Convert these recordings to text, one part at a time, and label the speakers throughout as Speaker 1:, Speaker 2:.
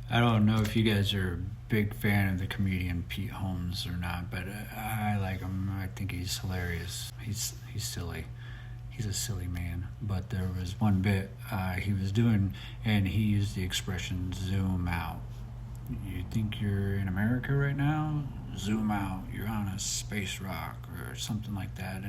Speaker 1: I don't know if you guys are a big fan of the comedian Pete Holmes or not, but I like him. I think he's hilarious. He's silly. He's a silly man. But there was one bit he was doing, and he used the expression "zoom out." You think you're in America right now? Zoom out. You're on a space rock or something like that.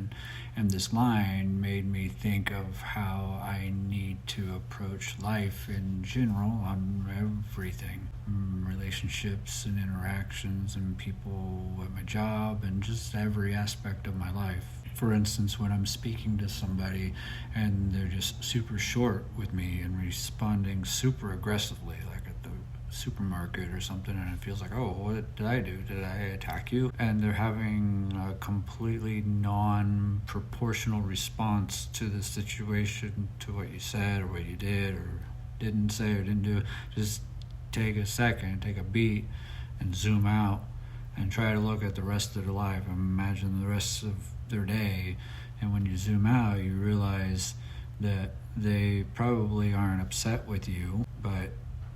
Speaker 1: And this line made me think of how I need to approach life in general on everything. Relationships and interactions and people at my job and just every aspect of my life. For instance, when I'm speaking to somebody and they're just super short with me and responding super aggressively, like at the supermarket or something, and it feels like, oh, what did I do? Did I attack you? And they're having a completely non-proportional response to the situation, to what you said or what you did or didn't say or didn't do. Just take a second, take a beat, and zoom out and try to look at the rest of their life. Imagine the rest of their day, and when you zoom out, you realize that they probably aren't upset with you, but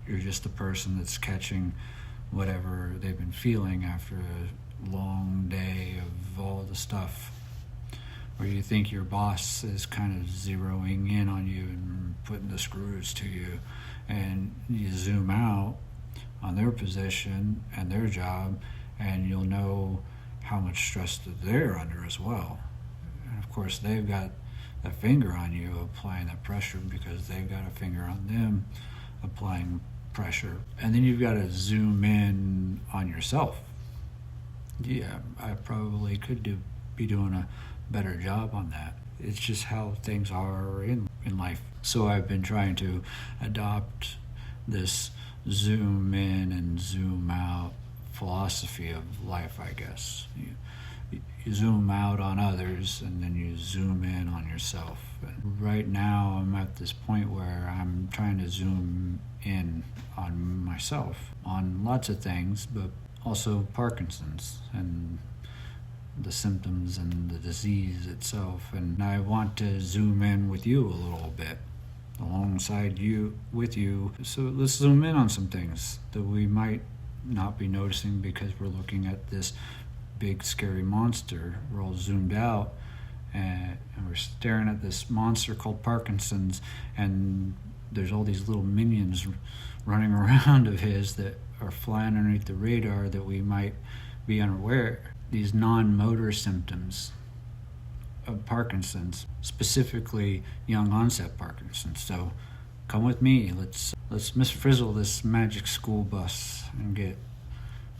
Speaker 1: you're just the person that's catching whatever they've been feeling after a long day of all the stuff. Or you think your boss is kind of zeroing in on you and putting the screws to you, and you zoom out on their position and their job, and you'll know how much stress that they're under as well. And of course, they've got a finger on you applying that pressure because they've got a finger on them applying pressure. And then you've got to zoom in on yourself. Yeah, I probably could be doing a better job on that. It's just how things are in life. So I've been trying to adopt this zoom in and zoom out philosophy of life, I guess. You zoom out on others and then you zoom in on yourself. And right now I'm at this point where I'm trying to zoom in on myself, on lots of things, but also Parkinson's and the symptoms and the disease itself. And I want to zoom in with you a little bit, alongside you, with you. So let's zoom in on some things that we might not be noticing because we're looking at this big scary monster. We're all zoomed out and we're staring at this monster called Parkinson's, and there's all these little minions running around of his that are flying underneath the radar that we might be unaware. These non-motor symptoms of Parkinson's, specifically young onset Parkinson. So come with me, let's Miss Frizzle this magic school bus and get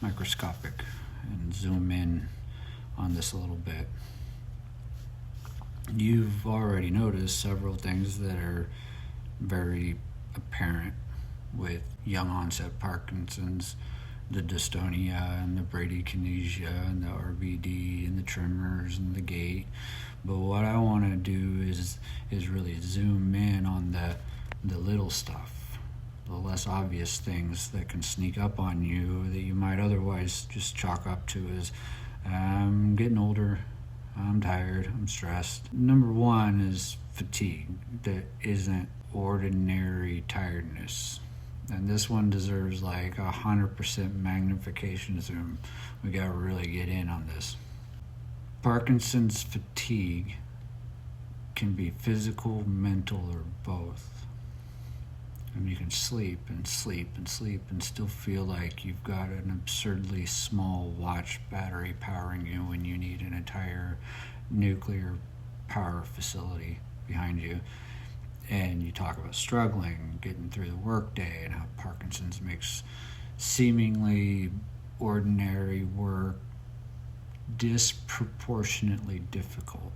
Speaker 1: microscopic and zoom in on this a little bit. You've already noticed several things that are very apparent with young onset Parkinson's: the dystonia and the bradykinesia and the RBD and the tremors and the gait. But what I want to do is really zoom in on the little stuff, the less obvious things that can sneak up on you that you might otherwise just chalk up to as, I'm getting older, I'm tired, I'm stressed. Number one is fatigue that isn't ordinary tiredness. And this one deserves like 100% magnification zoom. We gotta really get in on this. Parkinson's fatigue can be physical, mental, or both. And you can sleep and sleep and sleep and still feel like you've got an absurdly small watch battery powering you when you need an entire nuclear power facility behind you. And you talk about struggling, getting through the workday, and how Parkinson's makes seemingly ordinary work disproportionately difficult.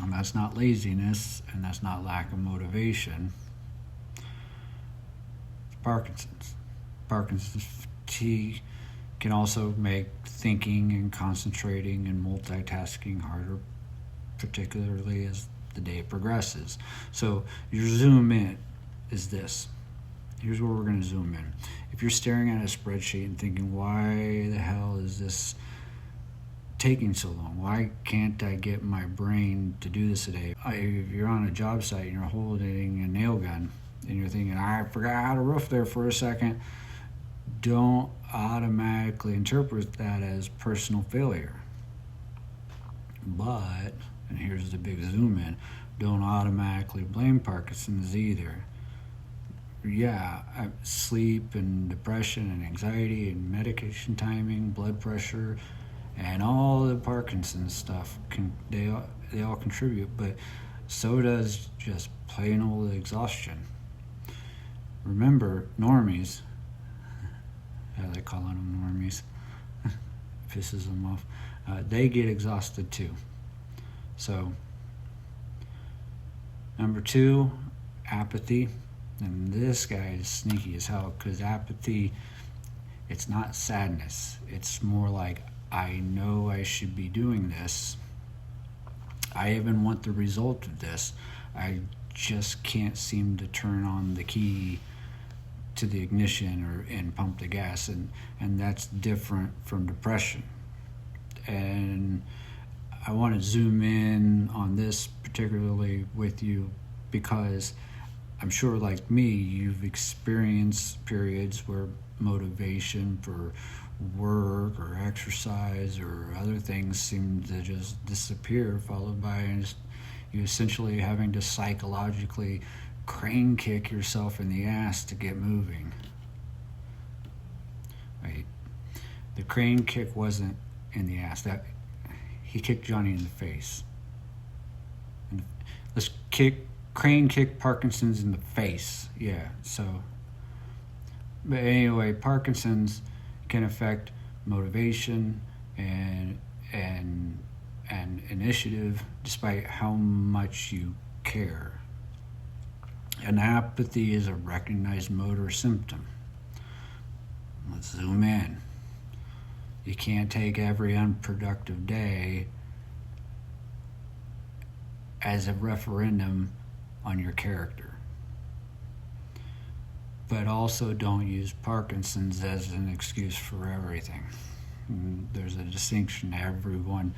Speaker 1: And that's not laziness, and that's not lack of motivation. Parkinson's fatigue can also make thinking and concentrating and multitasking harder, particularly as the day progresses. So your zoom in is this. Here's where we're going to zoom in. If you're staring at a spreadsheet and thinking, why the hell is this taking so long? Why can't I get my brain to do this today? If you're on a job site and you're holding a nail gun and you're thinking, I forgot how to roof there for a second, don't automatically interpret that as personal failure. But, and here's the big zoom in, don't automatically blame Parkinson's either. Yeah, sleep and depression and anxiety and medication timing, blood pressure, and all the Parkinson's stuff, they all contribute, but so does just plain old exhaustion. Remember, normies, I like calling them normies, pisses them off, they get exhausted too. So, number 2, apathy. And this guy is sneaky as hell, because apathy, it's not sadness. It's more like, I know I should be doing this. I even want the result of this. I just can't seem to turn on the key to the ignition and pump the gas. And that's different from depression. And I want to zoom in on this particularly with you, because I'm sure, like me, you've experienced periods where motivation for work or exercise or other things seem to just disappear, followed by you essentially having to psychologically crane kick yourself in the ass to get moving. Right? The crane kick wasn't in the ass. That he kicked Johnny in the face. And let's crane kick Parkinson's in the face. Yeah, so. But anyway, Parkinson's can affect motivation and initiative despite how much you care. And apathy is a recognized motor symptom. Let's zoom in. You can't take every unproductive day as a referendum on your character. But also don't use Parkinson's as an excuse for everything. There's a distinction. Everyone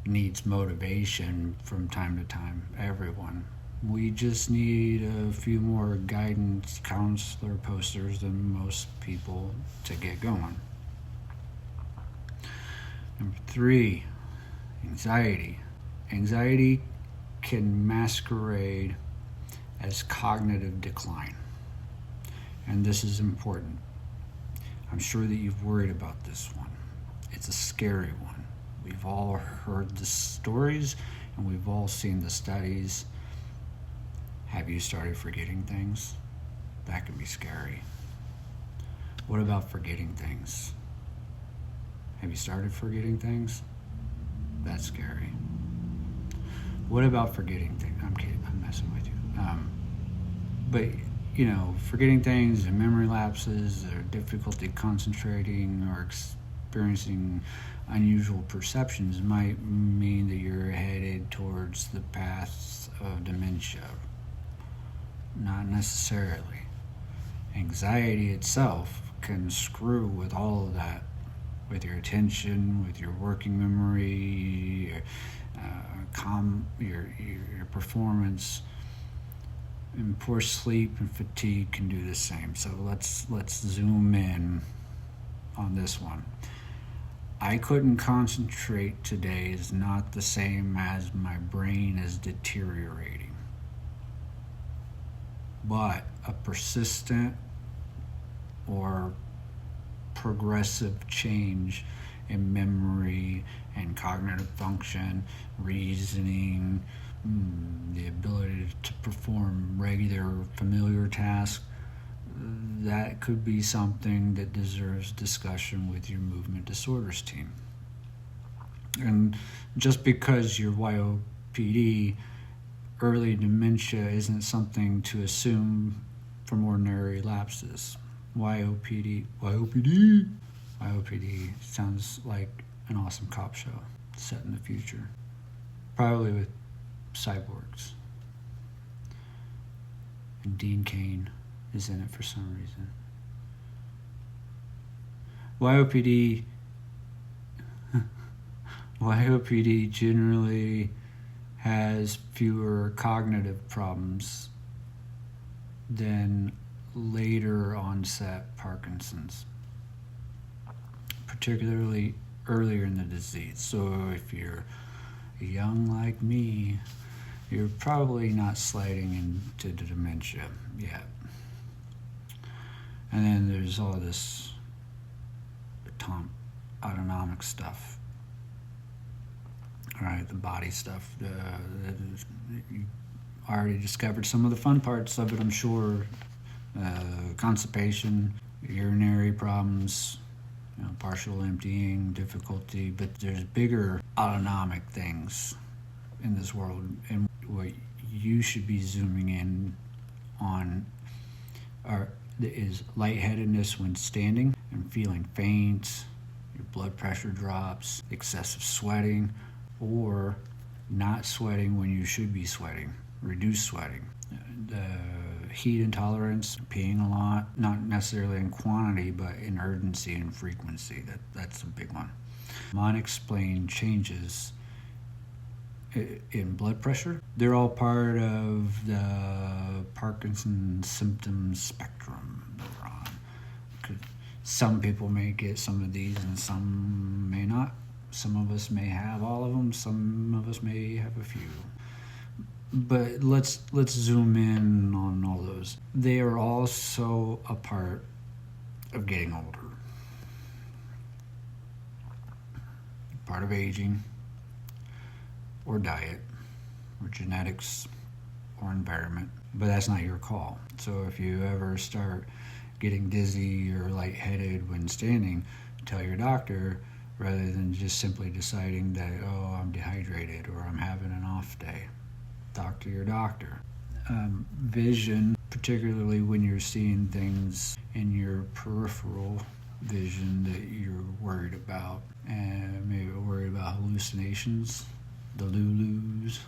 Speaker 1: needs motivation from time to time. Everyone. We just need a few more guidance counselor posters than most people to get going. Number 3, anxiety. Anxiety can masquerade as cognitive decline. And this is important. I'm sure that you've worried about this one. It's a scary one. We've all heard the stories and we've all seen the studies. Have you started forgetting things? That can be scary. What about forgetting things? Have you started forgetting things? That's scary. What about forgetting things? I'm kidding. I'm messing with you. But forgetting things and memory lapses or difficulty concentrating or experiencing unusual perceptions might mean that you're headed towards the path of dementia. Not necessarily. Anxiety itself can screw with all of that, with your attention, with your working memory, your performance. And poor sleep and fatigue can do the same. So let's zoom in on this one. I couldn't concentrate today is not the same as my brain is deteriorating. But a persistent or progressive change in memory and cognitive function, reasoning, the ability to perform regular familiar tasks, that could be something that deserves discussion with your movement disorders team. And just because you're YOPD, early dementia isn't something to assume from ordinary lapses. YOPD sounds like an awesome cop show set in the future, probably with cyborgs. And Dean Cain is in it for some reason. YOPD generally has fewer cognitive problems than later onset Parkinson's, particularly earlier in the disease. So if you're young like me, you're probably not sliding into the dementia yet. And then there's all this autonomic stuff, all right, the body stuff. You already discovered some of the fun parts of it, I'm sure. Constipation, urinary problems, partial emptying, difficulty, but there's bigger autonomic things in this world, and what you should be zooming in on is lightheadedness when standing and feeling faint, your blood pressure drops, excessive sweating, or not sweating when you should be sweating, reduced sweating, the heat intolerance, peeing a lot, not necessarily in quantity, but in urgency and frequency. That's a big one. Unexplained changes in blood pressure. They're all part of the Parkinson's symptom spectrum they're on. Some people may get some of these and some may not. Some of us may have all of them. Some of us may have a few. But let's zoom in on all those. They are also a part of getting older. Part of aging, or diet, or genetics, or environment. But that's not your call. So if you ever start getting dizzy or lightheaded when standing, tell your doctor, rather than just simply deciding that, oh, I'm dehydrated or I'm having an off day. Talk to your doctor. Vision, particularly when you're seeing things in your peripheral vision that you're worried about, and maybe worried about hallucinations, the Lulus.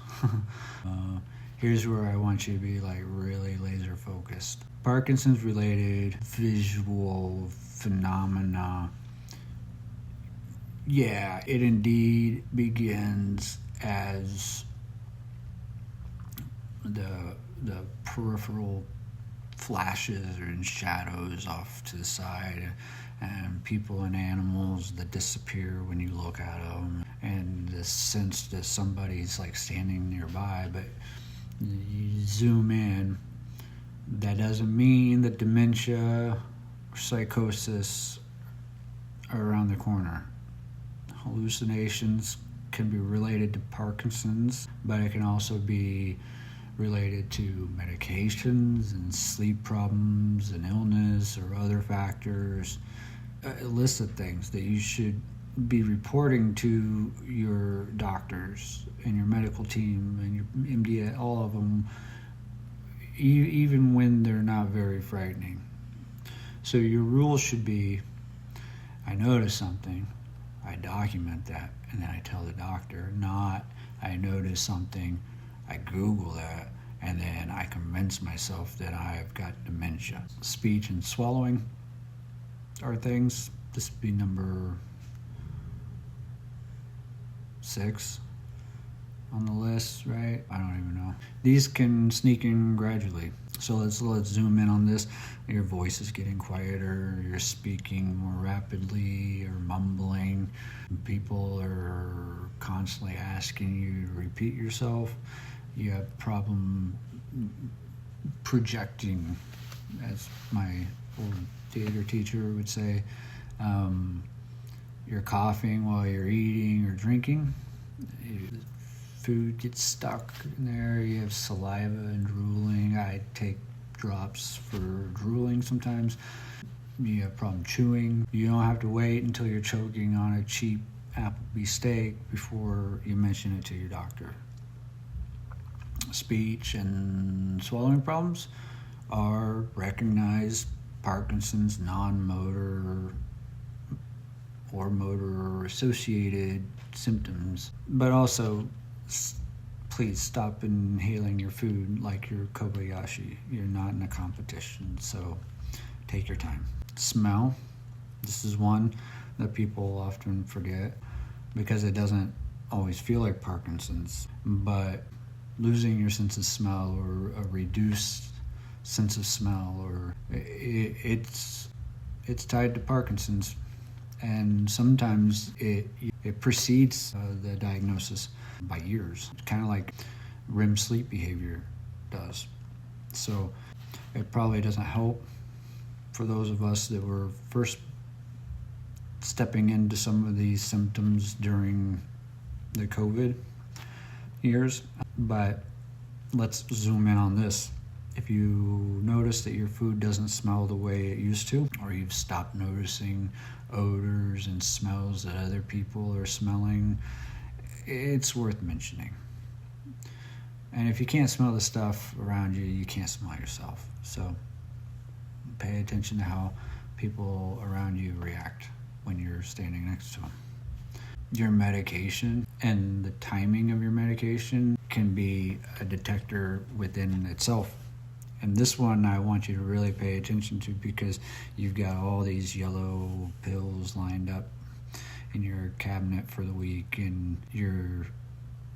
Speaker 1: Here's where I want you to be really laser focused. Parkinson's related visual phenomena, yeah, it indeed begins as the peripheral flashes or shadows off to the side, and people and animals that disappear when you look at them, and the sense that somebody's standing nearby. But you zoom in, that doesn't mean that dementia or psychosis are around the corner. Hallucinations can be related to Parkinson's, but it can also be related to medications and sleep problems and illness or other factors. A list of things that you should be reporting to your doctors and your medical team and your MD, all of them, even when they're not very frightening. So your rule should be, I notice something, I document that, and then I tell the doctor, not I notice something, I Google that, and then I convince myself that I've got dementia. Speech and swallowing are things. This would be number 6 on the list, right? I don't even know. These can sneak in gradually. So let's zoom in on this. Your voice is getting quieter, you're speaking more rapidly or mumbling. People are constantly asking you to repeat yourself. You have problem projecting, as my old theater teacher would say. You're coughing while you're eating or drinking. Food gets stuck in there. You have saliva and drooling. I take drops for drooling sometimes. You have problem chewing. You don't have to wait until you're choking on a cheap Applebee's steak before you mention it to your doctor. Speech and swallowing problems are recognized Parkinson's non-motor or motor associated symptoms. But also, please stop inhaling your food like you're Kobayashi. You're not in a competition, so take your time. Smell. This is one that people often forget because it doesn't always feel like Parkinson's, but losing your sense of smell or a reduced sense of smell, or it's tied to Parkinson's, and sometimes it precedes the diagnosis by years, kind of like REM sleep behavior does. So it probably doesn't help for those of us that were first stepping into some of these symptoms during the COVID years, but let's zoom in on this. If you notice that your food doesn't smell the way it used to, or you've stopped noticing odors and smells that other people are smelling, it's worth mentioning. And if you can't smell the stuff around you, you can't smell yourself. So pay attention to how people around you react when you're standing next to them. Your medication and the timing of your medication can be a detector within itself. And this one I want you to really pay attention to, because you've got all these yellow pills lined up in your cabinet for the week, and you're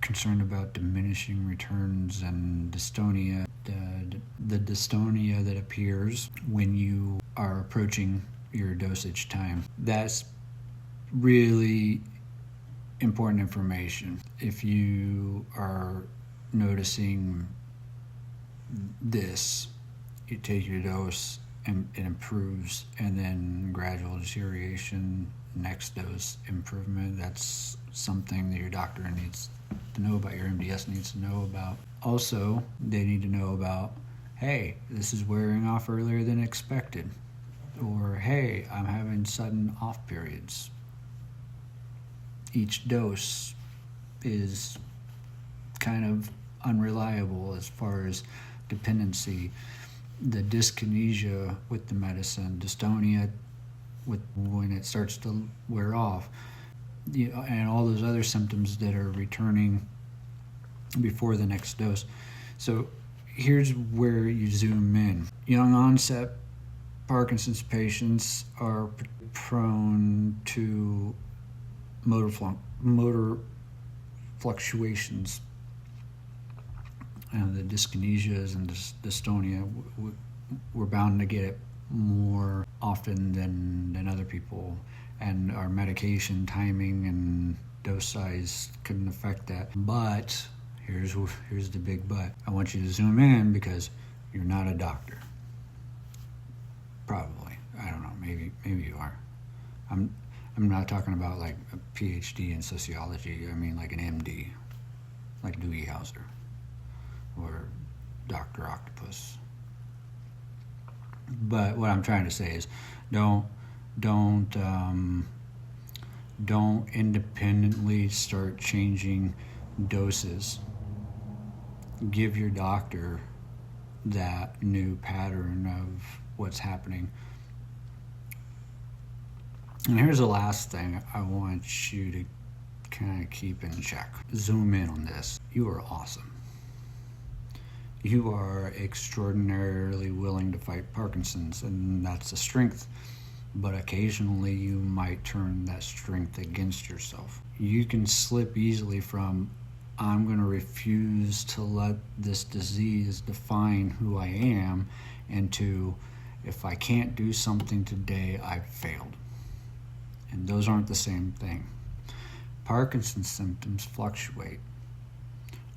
Speaker 1: concerned about diminishing returns and dystonia, the dystonia that appears when you are approaching your dosage time. That's really important information. If you are noticing this, you take your dose and it improves, and then gradual deterioration, next dose improvement. That's something that your doctor needs to know about, your MDS needs to know about. Also, they need to know about, hey, this is wearing off earlier than expected, or hey, I'm having sudden off periods. Each dose is kind of unreliable as far as dependency. The dyskinesia with the medicine, dystonia with when it starts to wear off, and all those other symptoms that are returning before the next dose. So here's where you zoom in. Young onset Parkinson's patients are prone to motor fluctuations, and the dyskinesias and dystonia, we're bound to get it more often than other people, and our medication timing and dose size couldn't affect that. But here's the big but. I want you to zoom in, because you're not a doctor. Probably. I don't know. Maybe you are. I'm not talking about like a PhD in sociology. I mean like an MD, like Dewey Hauser or Dr. Octopus. But what I'm trying to say is, don't independently start changing doses. Give your doctor that new pattern of what's happening. And here's the last thing I want you to kind of keep in check. Zoom in on this. You are awesome. You are extraordinarily willing to fight Parkinson's, and that's a strength. But occasionally you might turn that strength against yourself. You can slip easily from, I'm going to refuse to let this disease define who I am, into, if I can't do something today, I've failed. And those aren't the same thing. Parkinson's symptoms fluctuate.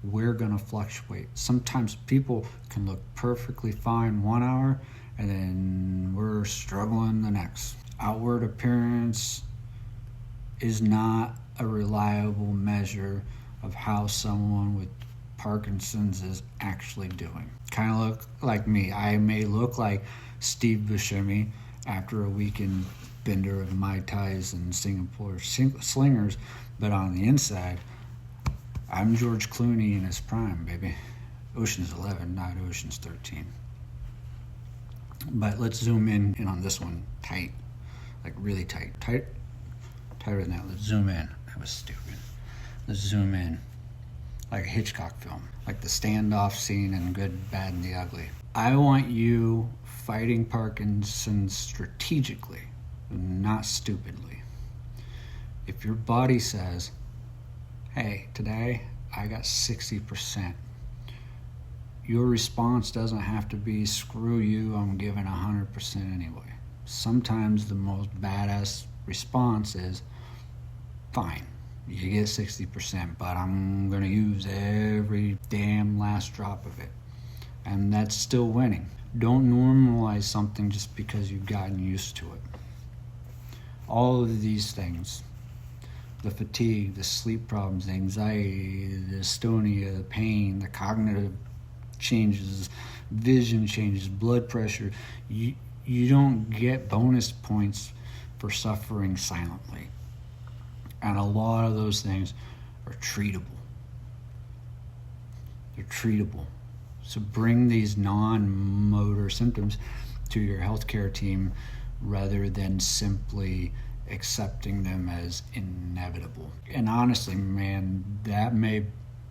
Speaker 1: We're going to fluctuate. Sometimes people can look perfectly fine 1 hour, and then we're struggling the next. Outward appearance is not a reliable measure of how someone with Parkinson's is actually doing. Kind of look like me. I may look like Steve Buscemi after a weekend bender of Mai Tais and Singapore slingers, but on the inside, I'm George Clooney in his prime, baby. Ocean's 11, not Ocean's 13. But let's zoom in on this one tight, like really tight. Tighter than that. Let's zoom in. That was stupid. Let's zoom in, like a Hitchcock film, like the standoff scene in Good, Bad, and the Ugly. I want you fighting Parkinson's strategically, not stupidly. If your body says, hey, today I got 60%, your response doesn't have to be, screw you, I'm giving 100% anyway. Sometimes the most badass response is, fine, you get 60%, but I'm going to use every damn last drop of it. And that's still winning. Don't normalize something just because you've gotten used to it. All of these things, the fatigue, the sleep problems, the anxiety, the dystonia, the pain, the cognitive changes, vision changes, blood pressure, you don't get bonus points for suffering silently. And a lot of those things are treatable. They're treatable. So bring these non-motor symptoms to your healthcare team rather than simply accepting them as inevitable. And honestly, man, that may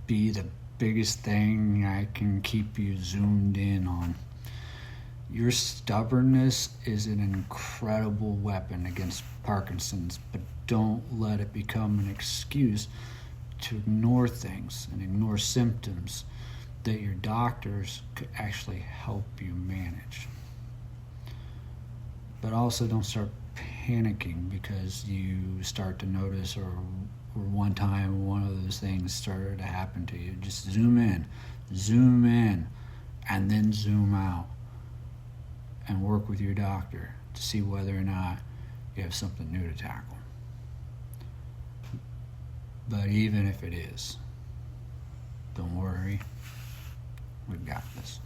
Speaker 1: be the biggest thing I can keep you zoomed in on. Your stubbornness is an incredible weapon against Parkinson's, but don't let it become an excuse to ignore things and ignore symptoms that your doctors could actually help you manage. But also don't start panicking because you start to notice or one time one of those things started to happen to you. Just zoom in, and then zoom out and work with your doctor to see whether or not you have something new to tackle. But even if it is, don't worry, we've got this.